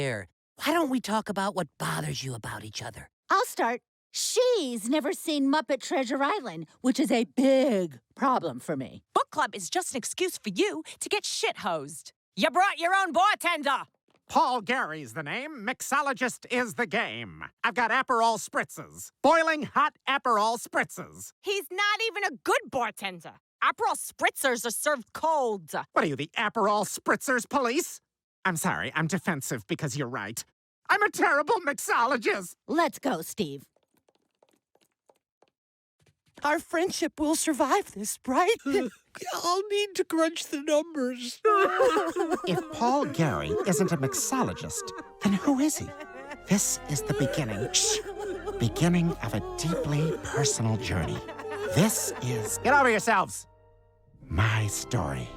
Here, why don't we talk about what bothers you about each other? I'll start. She's never seen Muppet Treasure Island, which is a big problem for me. Book club is just an excuse for you to get shit-hosed. You brought your own bartender. Paul Gary's the name. Mixologist is the game. I've got Aperol spritzes. Boiling hot Aperol spritzes. He's not even a good bartender. Aperol spritzers are served cold. What are you, the Aperol spritzers police? I'm sorry, I'm defensive because you're right. I'm a terrible mixologist. Let's go, Steve. Our friendship will survive this, right? I'll need to crunch the numbers. If Paul Gary isn't a mixologist, then who is he? This is the beginning. Shh. Beginning of a deeply personal journey. This is... Get over yourselves! My story.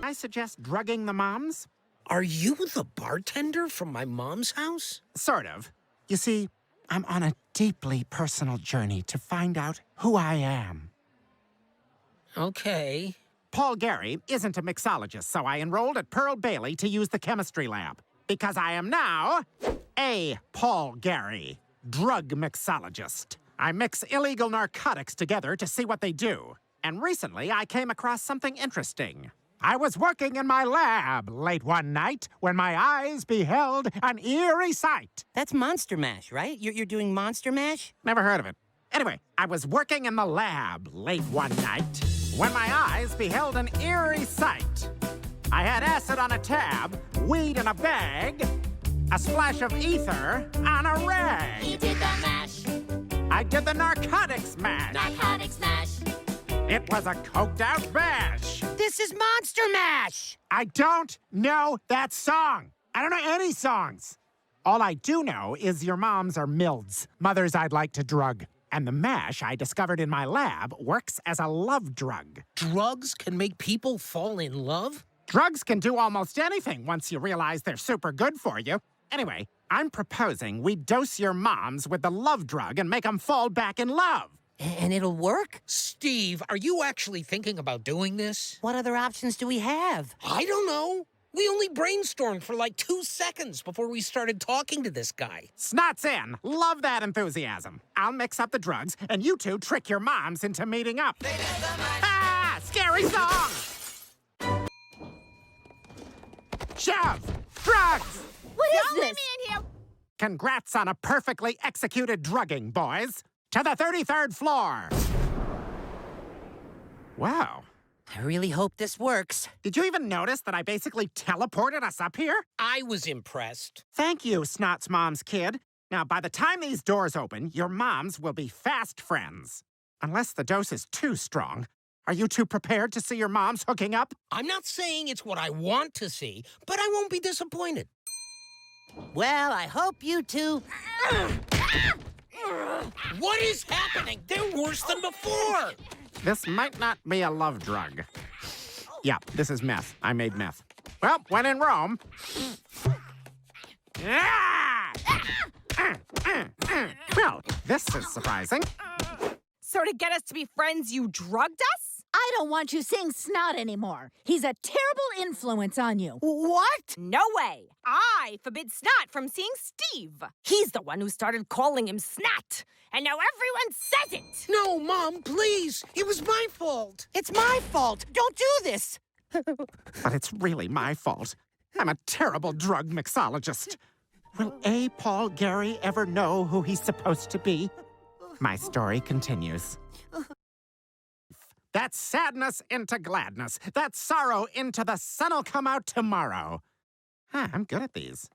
I suggest drugging the moms? Are you the bartender from my mom's house? Sort of. You see, I'm on a deeply personal journey to find out who I am. Okay. Paul Gary isn't a mixologist, so I enrolled at Pearl Bailey to use the chemistry lab. Because I am now a Paul Gary, drug mixologist. I mix illegal narcotics together to see what they do. And recently, I came across something interesting. I was working in my lab late one night when my eyes beheld an eerie sight. That's Monster Mash, right? You're doing Monster Mash? Never heard of it. Anyway, I was working in the lab late one night when my eyes beheld an eerie sight. I had acid on a tab, weed in a bag, a splash of ether on a rag. You did the mash. I did the narcotics mash. Narcotics mash. It was a coked-out bash. This is Monster Mash! I don't know that song. I don't know any songs. All I do know is your moms are MILDs, mothers I'd like to drug. And the mash I discovered in my lab works as a love drug. Drugs can make people fall in love? Drugs can do almost anything once you realize they're super good for you. Anyway, I'm proposing we dose your moms with the love drug and make them fall back in love. And it'll work? Steve, are you actually thinking about doing this? What other options do we have? I don't know. We only brainstormed for like 2 seconds before we started talking to this guy. Snots in. Love that enthusiasm. I'll mix up the drugs, and you two trick your moms into meeting up. Ah! Scary song! Shove! Drugs! What is Don't let this? me in here. Congrats on a perfectly executed drugging, boys. To the 33rd floor. Wow. I really hope this works. Did you even notice that I basically teleported us up here? I was impressed. Thank you, Snots Mom's kid. Now, by the time these doors open, your moms will be fast friends. Unless the dose is too strong. Are you two prepared to see your moms hooking up? I'm not saying it's what I want to see, but I won't be disappointed. Well, I hope you two... What is happening? They're worse than before. This might not be a love drug. Yeah, this is meth. I made meth. Well, when in Rome... Ah! Well, this is surprising. So to get us to be friends, you drugged us? I don't want you seeing Snot anymore. He's a terrible influence on you. What? No way. I forbid Snot from seeing Steve. He's the one who started calling him Snot. And now everyone says it. No, Mom, please. It was my fault. It's my fault. Don't do this. But it's really my fault. I'm a terrible drug mixologist. Will A. Paul Gary ever know who he's supposed to be? My story continues. That sadness into gladness. That sorrow into the sun'll come out tomorrow. I'm good at these.